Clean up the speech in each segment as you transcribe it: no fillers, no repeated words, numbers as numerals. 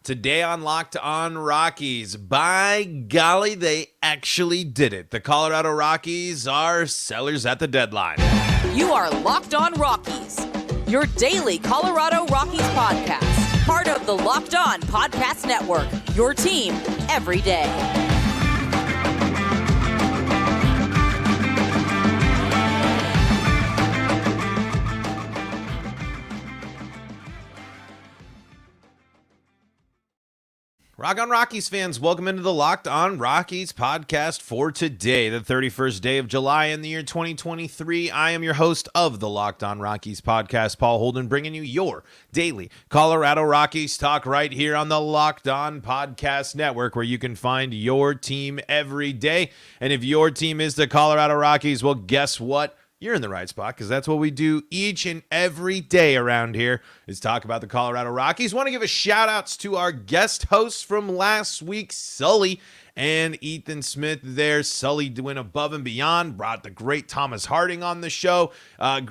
Today on Locked on Rockies, by golly, they actually did it. The Colorado Rockies are sellers at the deadline. You are Locked on Rockies, your daily Colorado Rockies podcast. Part of the Locked on Podcast Network, your team every day. Rock on Rockies fans, welcome into the Locked on Rockies podcast for today, the 31st day of July in the year 2023. I am your host of the Locked on Rockies podcast, Paul Holden, bringing you your daily Colorado Rockies talk right here on the Locked on Podcast Network, where you can find your team every day. And if your team is the Colorado Rockies, well, guess what? You're in the right spot, because that's what we do each and every day around here is talk about the Colorado Rockies. Want to give a shout outs to our guest hosts from last week, Sully and Ethan Smith there. Sully went above and beyond, brought the great Thomas Harding on the show,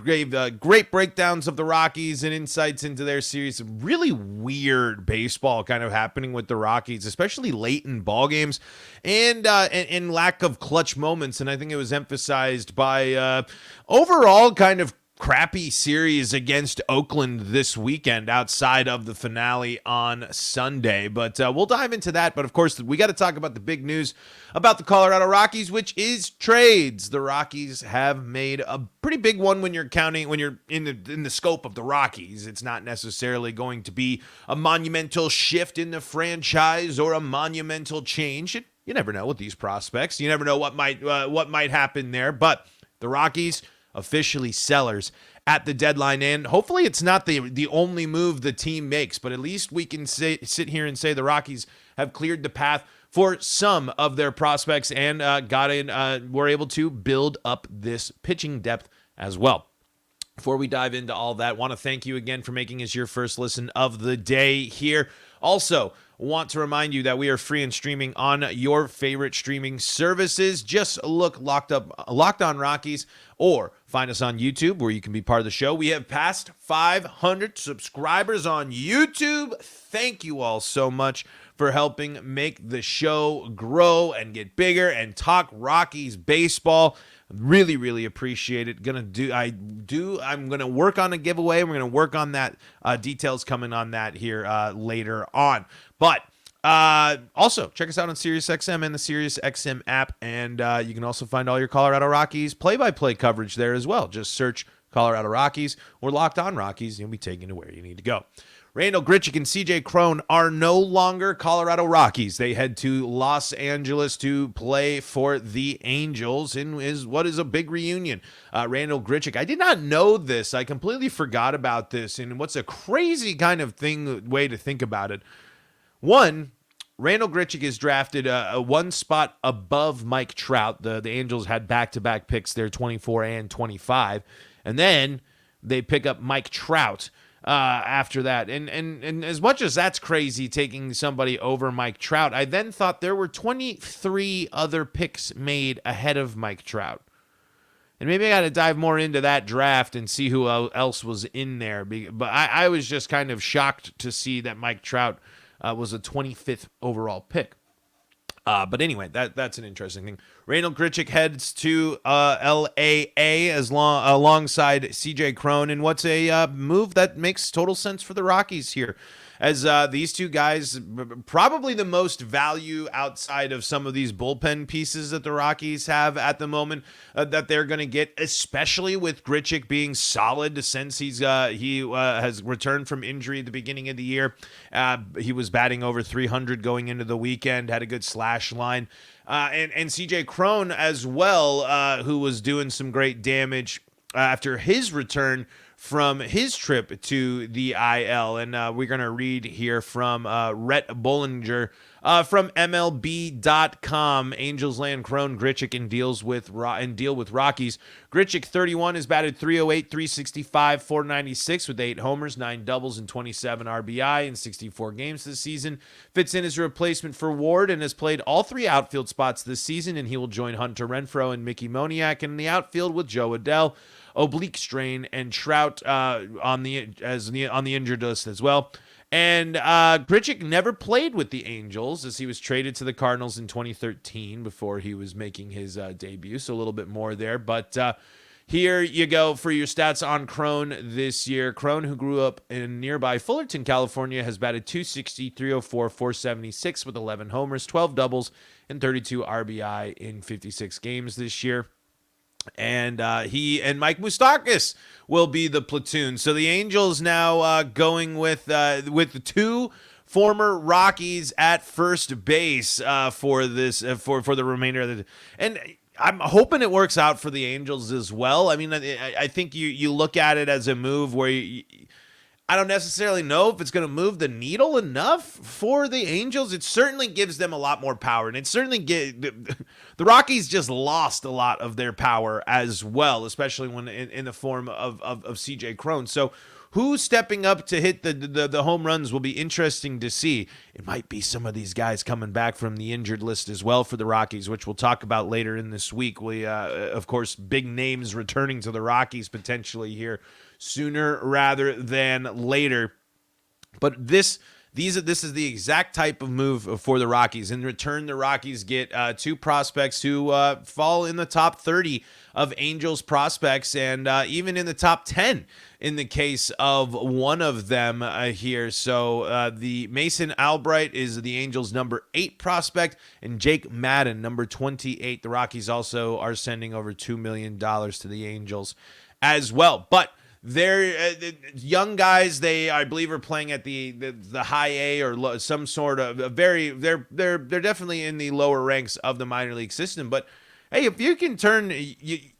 gave great breakdowns of the Rockies and insights into their series. Really weird baseball kind of happening with the Rockies, especially late in ball games and lack of clutch moments. And I think it was emphasized by overall kind of crappy series against Oakland this weekend outside of the finale on Sunday. But we'll dive into that. But of course, we got to talk about the big news about the Colorado Rockies, which is trades. The Rockies have made a pretty big one when you're in the scope of the Rockies. It's not necessarily going to be a monumental shift in the franchise or a monumental change. You never know with these prospects. You never know what might happen there. But the Rockies officially sellers at the deadline, and hopefully it's not the only move the team makes, but at least we can sit here and say the Rockies have cleared the path for some of their prospects and were able to build up this pitching depth as well. Before we dive into all that, want to thank you again for making us your first listen of the day here. Also, want to remind you that we are free and streaming on your favorite streaming services. Just look Locked on Rockies, or find us on YouTube, where you can be part of the show. We have passed 500 subscribers on YouTube. Thank you all so much for helping make the show grow and get bigger and talk Rockies baseball. Really, really appreciate it. I'm gonna work on a giveaway. We're gonna work on that. Details coming on that here later on. But also check us out on SiriusXM and the SiriusXM app, and you can also find all your Colorado Rockies play-by-play coverage there as well. Just search Colorado Rockies or Locked on Rockies, and you'll be taken to where you need to go. Randall Grichuk and CJ Cron are no longer Colorado Rockies. They head to Los Angeles to play for the Angels in what is a big reunion. Randall Grichuk, I did not know this. I completely forgot about this, and what's a crazy kind of way to think about it. One, Randall Grichuk is drafted a one spot above Mike Trout. The Angels had back-to-back picks there, 24 and 25, and then they pick up Mike Trout after that. And as much as that's crazy, taking somebody over Mike Trout, I then thought there were 23 other picks made ahead of Mike Trout. And maybe I got to dive more into that draft and see who else was in there. But I was just kind of shocked to see that Mike Trout was a 25th overall pick. But anyway, that's an interesting thing. Randall Grichuk heads to LAA alongside CJ Cron, and what's a move that makes total sense for the Rockies here, as these two guys, probably the most value outside of some of these bullpen pieces that the Rockies have at the moment, that they're going to get, especially with Grichuk being solid since he has returned from injury at the beginning of the year. He was batting over 300 going into the weekend, had a good slash line. And CJ Cron as well, who was doing some great damage after his return from his trip to the IL. And we're going to read here from Rhett Bollinger from MLB.com. Angels land Cron, Grichuk, and deal with Rockies. Grichuk, 31, has batted 308, 365, 496 with 8 homers, 9 doubles, and 27 RBI in 64 games this season. Fits in as a replacement for Ward and has played all 3 outfield spots this season, and he will join Hunter Renfroe and Mickey Moniak in the outfield with Joe Adell, oblique strain, and Trout on the injured list as well. And Grichuk never played with the Angels, as he was traded to the Cardinals in 2013 before he was making his debut. So a little bit more there. But here you go for your stats on Crone this year. Crone, who grew up in nearby Fullerton, California, has batted .260, .304, .476 with 11 homers, 12 doubles, and 32 RBI in 56 games this year. And he and Mike Moustakas will be the platoon. So the Angels now going with the two former Rockies at first base for this for the remainder of the. And I'm hoping it works out for the Angels as well. I mean, I think you look at it as a move where I don't necessarily know if it's going to move the needle enough for the Angels. It certainly gives them a lot more power, and it certainly the Rockies just lost a lot of their power as well, especially when in the form of CJ Cron. So who's stepping up to hit the home runs will be interesting to see. It might be some of these guys coming back from the injured list as well for the Rockies, which we'll talk about later in this week. We, of course, big names returning to the Rockies potentially here sooner rather than later. But this is the exact type of move for the Rockies. In return, the Rockies get two prospects who fall in the top 30 of Angels prospects, and even in the top 10 in the case of one of them here. So the Mason Albright is the Angels' number 8 prospect, and Jake Madden, number 28. The Rockies also are sending over $2 million to the Angels as well. But they're young guys. They, I believe, are playing at the high A or some sort of they're definitely in the lower ranks of the minor league system. But hey, if you can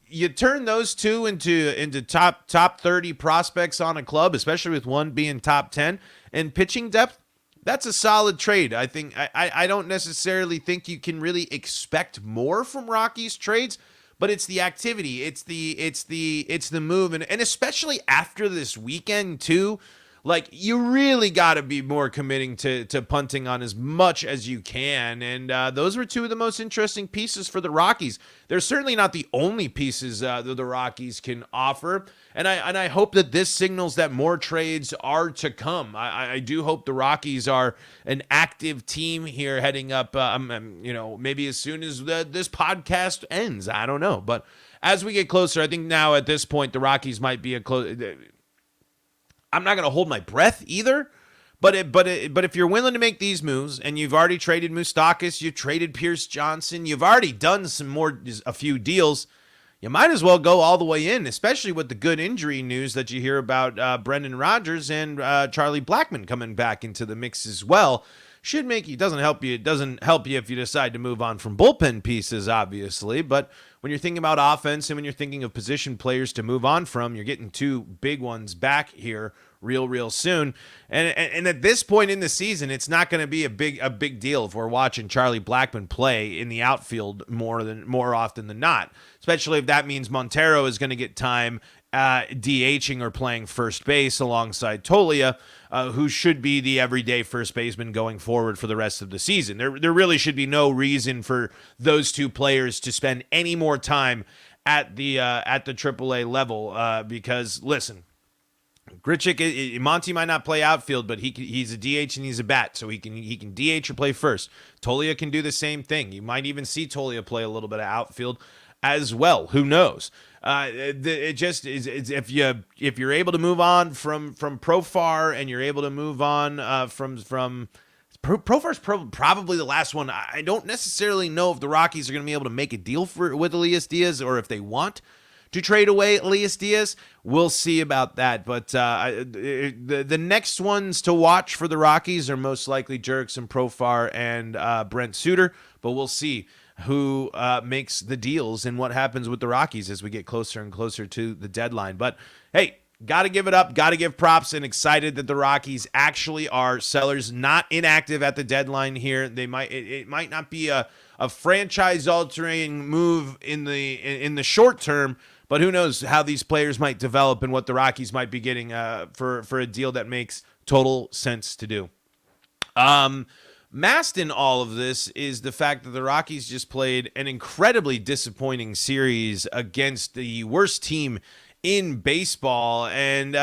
you turn those two into top 30 prospects on a club, especially with one being top 10 and pitching depth, that's a solid trade. I think I don't necessarily think you can really expect more from Rockies trades. But it's the activity, it's the move, and especially after this weekend too, like you really got to be more committing to punting on as much as you can, and those were two of the most interesting pieces for the Rockies. They're certainly not the only pieces that the Rockies can offer, and I hope that this signals that more trades are to come. I do hope the Rockies are an active team here heading up, maybe as soon as this podcast ends. I don't know, but as we get closer, I think now at this point the Rockies might be a close. I'm not going to hold my breath either, but if you're willing to make these moves, and you've already traded Moustakas, you've traded Pierce Johnson, you've already done a few deals, you might as well go all the way in, especially with the good injury news that you hear about Brendan Rodgers and Charlie Blackmon coming back into the mix as well. Should make you, doesn't help you. It doesn't help you if you decide to move on from bullpen pieces, obviously. But when you're thinking about offense and when you're thinking of position players to move on from, you're getting two big ones back here real soon. And at this point in the season, it's not going to be a big deal if we're watching Charlie Blackmon play in the outfield more often than not, especially if that means Montero is going to get time DHing or playing first base alongside Tolia, who should be the everyday first baseman going forward for the rest of the season. There really should be no reason for those two players to spend any more time at the AAA level because, listen, Grichuk, Monty might not play outfield, but he's a DH and he's a bat, so he can DH or play first. Tolia can do the same thing. You might even see Tolia play a little bit of outfield as well. Who knows? It just is if you're able to move on from Profar, and you're able to move on from Profar's probably the last one. I don't necessarily know if the Rockies are going to be able to make a deal with Elias Diaz, or if they want to trade away Elias Diaz. We'll see about that. But the next ones to watch for the Rockies are most likely Jurickson Profar and Brent Suter. But we'll see who makes the deals and what happens with the Rockies as we get closer and closer to the deadline. But hey, got to give it up, got to give props, and excited that the Rockies actually are sellers, not inactive at the deadline here. It might not be a franchise-altering move in the short term, but who knows how these players might develop and what the Rockies might be getting for a deal that makes total sense to do. Masked in all of this is the fact that the Rockies just played an incredibly disappointing series against the worst team in baseball, and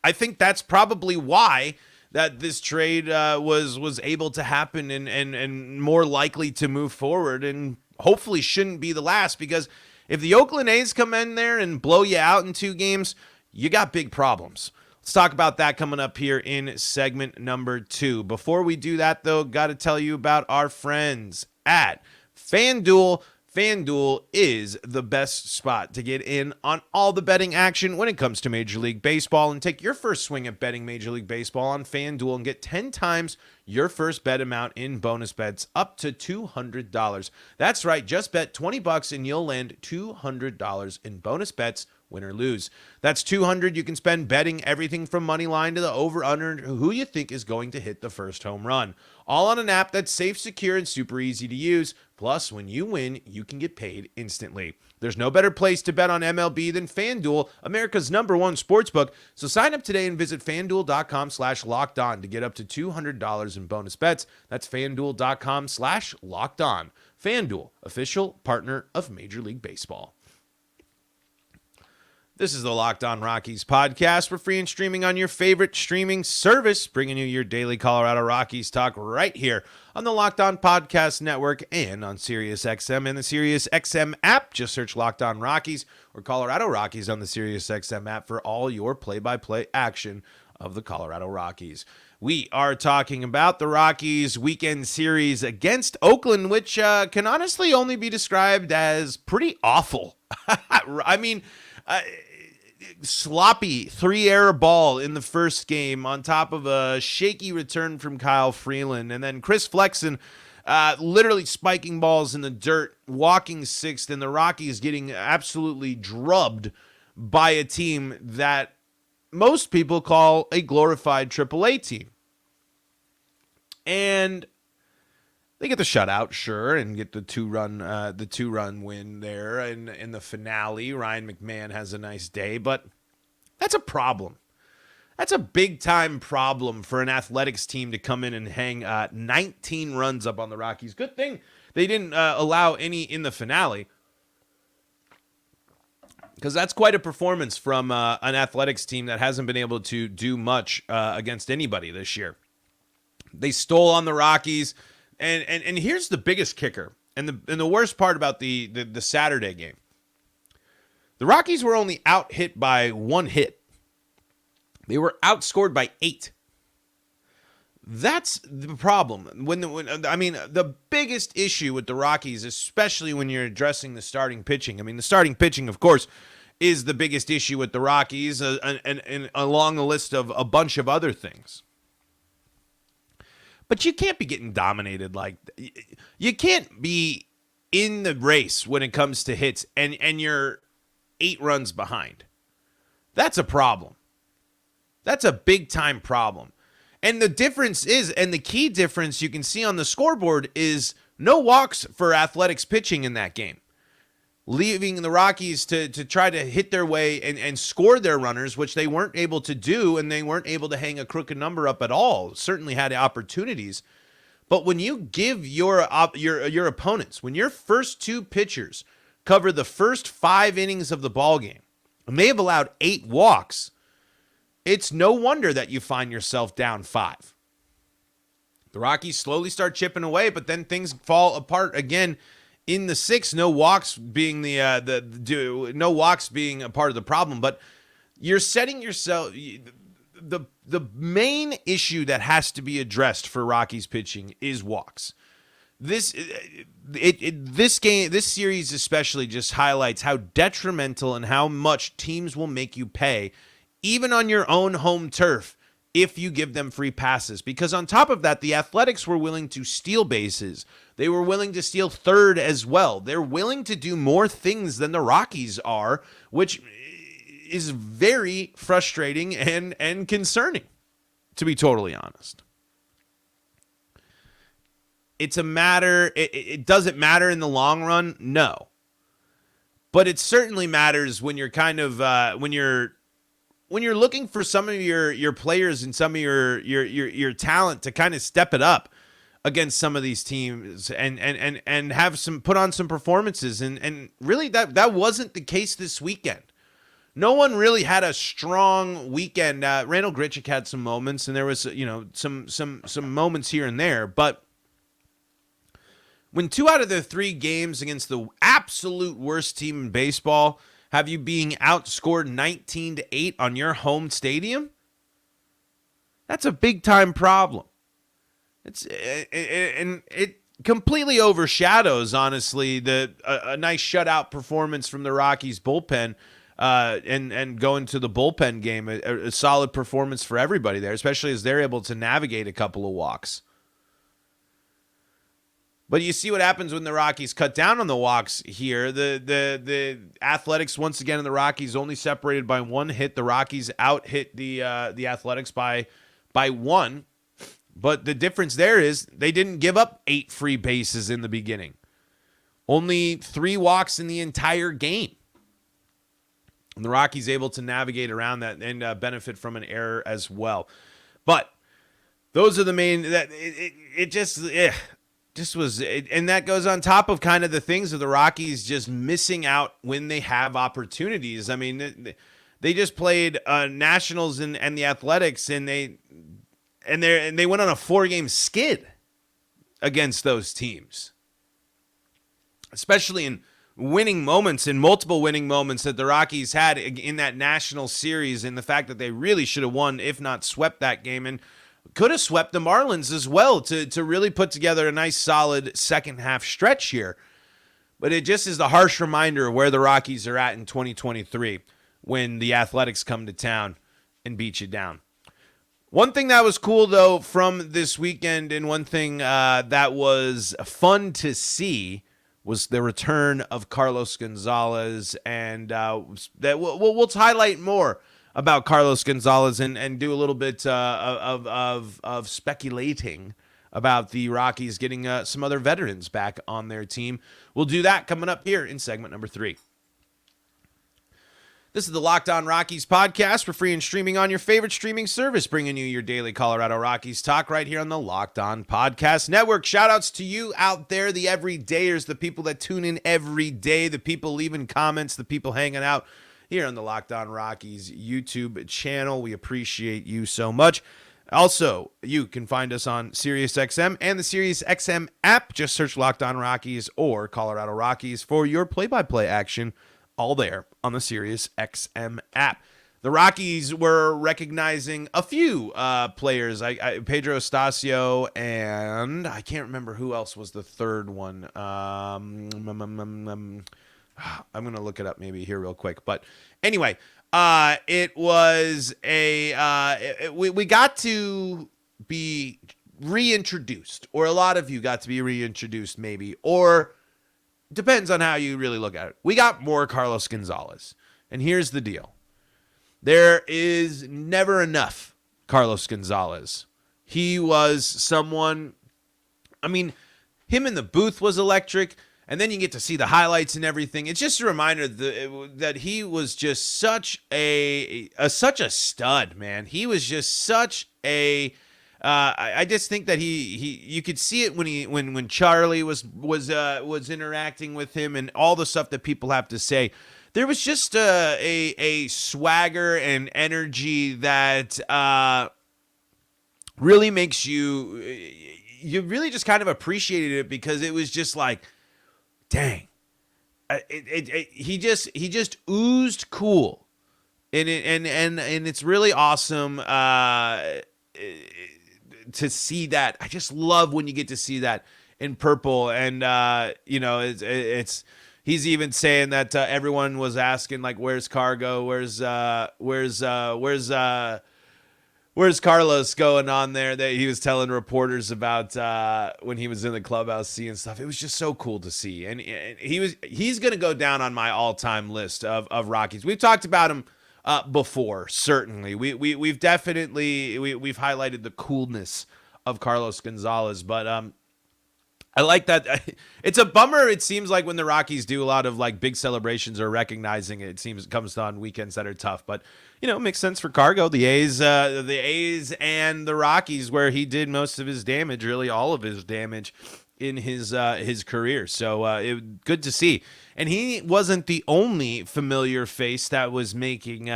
I think that's probably why that this trade was able to happen and more likely to move forward, and hopefully shouldn't be the last, because if the Oakland A's come in there and blow you out in 2 games, you got big problems. Let's talk about that coming up here in segment number 2. Before we do that, though, got to tell you about our friends at FanDuel. FanDuel is the best spot to get in on all the betting action when it comes to Major League Baseball, and take your first swing at betting Major League Baseball on FanDuel and get 10 times your first bet amount in bonus bets up to $200. That's right, just bet $20 and you'll land $200 in bonus bets, win or lose. That's $200 you can spend betting everything from money line to the over-under, who you think is going to hit the first home run. All on an app that's safe, secure, and super easy to use. Plus, when you win, you can get paid instantly. There's no better place to bet on MLB than FanDuel, America's #1 sportsbook. So sign up today and visit FanDuel.com/lockedon to get up to $200 in bonus bets. That's FanDuel.com/lockedon. FanDuel, official partner of Major League Baseball. This is the Locked On Rockies podcast. We're free and streaming on your favorite streaming service, bringing you your daily Colorado Rockies talk right here on the Locked On Podcast Network and on SiriusXM and the SiriusXM app. Just search Locked On Rockies or Colorado Rockies on the SiriusXM app for all your play-by-play action of the Colorado Rockies. We are talking about the Rockies' weekend series against Oakland, which can honestly only be described as pretty awful. I mean, sloppy 3-error ball in the first game on top of a shaky return from Kyle Freeland, and then Chris Flexen literally spiking balls in the dirt, walking 6th, and the Rockies getting absolutely drubbed by a team that most people call a glorified AAA team. And they get the shutout, sure, and get the two-run win there in the finale. Ryan McMahon has a nice day, but that's a problem. That's a big-time problem for an Athletics team to come in and hang 19 runs up on the Rockies. Good thing they didn't allow any in the finale, because that's quite a performance from an Athletics team that hasn't been able to do much against anybody this year. They stole on the Rockies. And here's the biggest kicker, and the worst part about the Saturday game. The Rockies were only out hit by 1 hit. They were outscored by 8. That's the problem. The biggest issue with the Rockies, especially when you're addressing the starting pitching. I mean, the starting pitching, of course, is the biggest issue with the Rockies, and along the list of a bunch of other things. But you can't be getting dominated like that. You can't be in the race when it comes to hits and you're 8 runs behind. That's a problem. That's a big-time problem. And the difference is, and the key difference you can see on the scoreboard is no walks for Athletics pitching in that game, leaving the Rockies to try to hit their way and score their runners, which they weren't able to do, and they weren't able to hang a crooked number up at all. Certainly had opportunities. But when you give your opponents, when your first 2 pitchers cover the first 5 innings of the ballgame, and they have allowed 8 walks, it's no wonder that you find yourself down 5. The Rockies slowly start chipping away, but then things fall apart again in the 6th, no walks being no walks being a part of the problem. But you're setting yourself, the main issue that has to be addressed for Rockies pitching is walks. This series especially just highlights how detrimental and how much teams will make you pay, even on your own home turf, if you give them free passes. Because on top of that, the Athletics were willing to steal bases. They were willing to steal third as well. They're willing to do more things than the Rockies are, which is very frustrating and concerning, to be totally honest. It doesn't matter in the long run, no. But it certainly matters when you're kind of when you're looking for some of your players and some of your talent to kind of step it up against some of these teams and have put on some performances. And really that wasn't the case this weekend. no one really had a strong weekend. Randall Grichuk had some moments, and there was, some moments here and there. But when 2 out of the 3 games against the absolute worst team in baseball have you being outscored 19-8 on your home stadium, that's a big time problem. It completely overshadows, honestly, a nice shutout performance from the Rockies bullpen, and going to the bullpen game, a solid performance for everybody there, especially as they're able to navigate a couple of walks. But you see what happens when the Rockies cut down on the walks here. The Athletics, once again, and the Rockies only separated by 1 hit. The Rockies out-hit the Athletics by 1. But the difference there is they didn't give up 8 free bases in the beginning. Only 3 walks in the entire game. And the Rockies able to navigate around that and benefit from an error as well. But those are the main... And that goes on top of kind of the things of the Rockies just missing out when they have opportunities. I mean, they just played Nationals and the Athletics, and they went on a 4-game skid against those teams, especially in winning moments, in multiple winning moments that the Rockies had in that National Series, and the fact that they really should have won, if not swept that game, and could have swept the Marlins as well to really put together a nice solid second half stretch here. But it just is the harsh reminder of where the Rockies are at in 2023 when the Athletics come to town and beat you down. One thing that was cool, though, from this weekend, and one thing that was fun to see, was the return of Carlos Gonzalez, and that we'll highlight more about Carlos Gonzalez and do a little bit of speculating about the Rockies getting some other veterans back on their team. We'll do that coming up here in segment number 3. This is the Locked On Rockies podcast. We're free and streaming on your favorite streaming service, bringing you your daily Colorado Rockies talk right here on the Locked On Podcast Network. Shout-outs to you out there, the everydayers, the people that tune in every day, the people leaving comments, the people hanging out here on the Locked On Rockies YouTube channel. We appreciate you so much. Also, you can find us on SiriusXM and the SiriusXM app. Just search Locked On Rockies or Colorado Rockies for your play-by-play action, all there on the SiriusXM app. The Rockies were recognizing a few players, Pedro Estacio, and I can't remember who else was the third one. I'm going to look it up maybe here real quick. But anyway, it was we got to be reintroduced, or a lot of you got to be reintroduced maybe, or depends on how you really look at it. We got more Carlos Gonzalez. And here's the deal. There is never enough Carlos Gonzalez. He was someone, I mean, him in the booth was electric. And then you get to see the highlights and everything. It's just a reminder that he was just such a stud, man. He was just such a. I just think that you could see it when Charlie was interacting with him and all the stuff that people have to say. There was just a swagger and energy that really makes you really just kind of appreciated it, because it was just like, dang, he just oozed cool, and it's really awesome to see that. I just love when you get to see that in purple, and it's he's even saying that everyone was asking, like, where's Cargo, where's Carlos going on there, that he was telling reporters about when he was in the clubhouse seeing stuff. It was just so cool to see. And he's going to go down on my all-time list of Rockies. We've talked about him before, certainly. We've definitely highlighted the coolness of Carlos Gonzalez, but I like that. It's a bummer. It seems like when the Rockies do a lot of like big celebrations or recognizing it seems it comes on weekends that are tough, but it makes sense for Cargo. The A's and the Rockies, where he did most of his damage, really all of his damage in his career. So good to see. And he wasn't the only familiar face that was making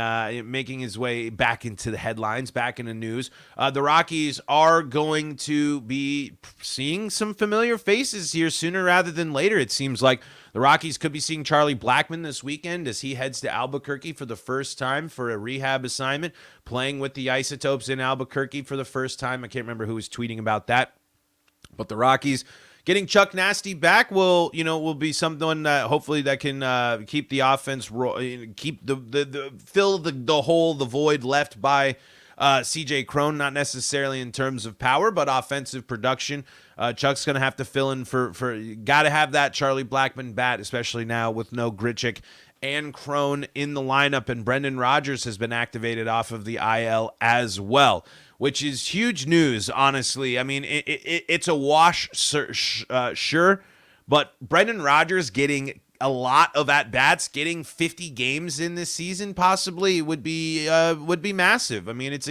his way back into the headlines, back in the news. The Rockies are going to be seeing some familiar faces here sooner rather than later. It seems like the Rockies could be seeing Charlie Blackmon this weekend as he heads to Albuquerque for the first time for a rehab assignment, playing with the Isotopes in Albuquerque for the first time. I can't remember who was tweeting about that, but the Rockies getting Chuck Nasty back will be something that hopefully that can keep the offense, keep fill the hole, the void left by CJ Cron, not necessarily in terms of power, but offensive production. Chuck's going to have to fill in for got to have that Charlie Blackmon bat, especially now with no Grichuk and Cron in the lineup, and Brendan Rodgers has been activated off of the IL as well, which is huge news, honestly. I mean, it's a wash, sure, but Brendan Rodgers getting a lot of at-bats, getting 50 games in this season possibly would be massive. I mean, it's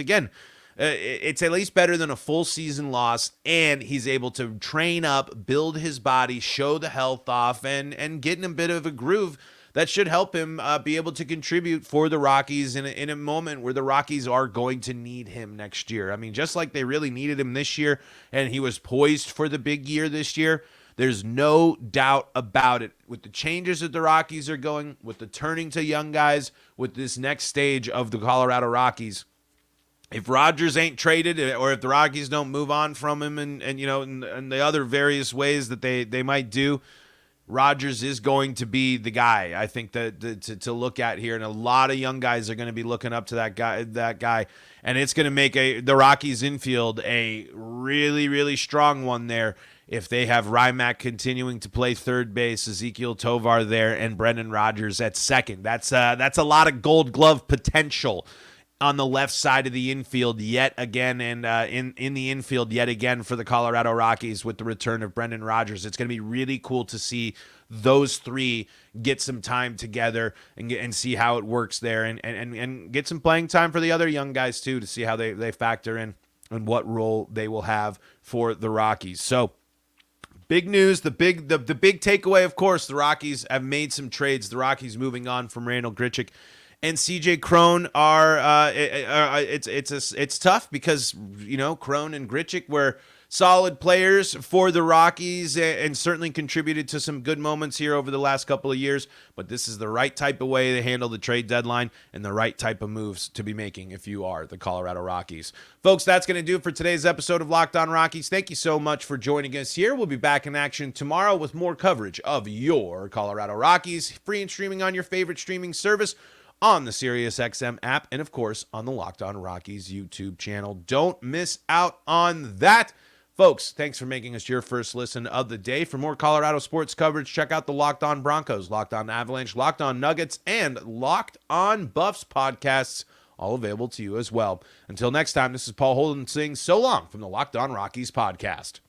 at least better than a full season loss, and he's able to train up, build his body, show the health off, and get in a bit of a groove that should help him be able to contribute for the Rockies in a moment where the Rockies are going to need him next year. I mean, just like they really needed him this year, and he was poised for the big year this year, there's no doubt about it. With the changes that the Rockies are going, with the turning to young guys, with this next stage of the Colorado Rockies, if Rodgers ain't traded, or if the Rockies don't move on from him and the other various ways that they might do, Rodgers is going to be the guy, I think, to look at here, and a lot of young guys are going to be looking up to that guy, and it's going to make the Rockies infield a really, really strong one there. If they have Rymack continuing to play third base, Ezekiel Tovar there, and Brendan Rodgers at second, that's a lot of Gold Glove potential on the left side of the infield yet again, and in the infield yet again for the Colorado Rockies with the return of Brendan Rodgers. It's going to be really cool to see those three get some time together and see how it works there, and get some playing time for the other young guys too, to see how they factor in and what role they will have for the Rockies. So big news, the big takeaway, of course, the Rockies have made some trades. The Rockies moving on from Randall Grichuk and CJ Cron it's tough because Cron and Grichuk were solid players for the Rockies and certainly contributed to some good moments here over the last couple of years, but this is the right type of way to handle the trade deadline and the right type of moves to be making if you are the Colorado Rockies. Folks, that's going to do it for today's episode of Locked On Rockies. Thank you so much for joining us here. We'll be back in action tomorrow with more coverage of your Colorado Rockies, free and streaming on your favorite streaming service, on the SiriusXM app, and of course on the Locked On Rockies YouTube channel. Don't miss out on that. Folks, thanks for making us your first listen of the day. For more Colorado sports coverage, check out the Locked On Broncos, Locked On Avalanche, Locked On Nuggets, and Locked On Buffs podcasts, all available to you as well. Until next time, this is Paul Holden saying so long from the Locked On Rockies podcast.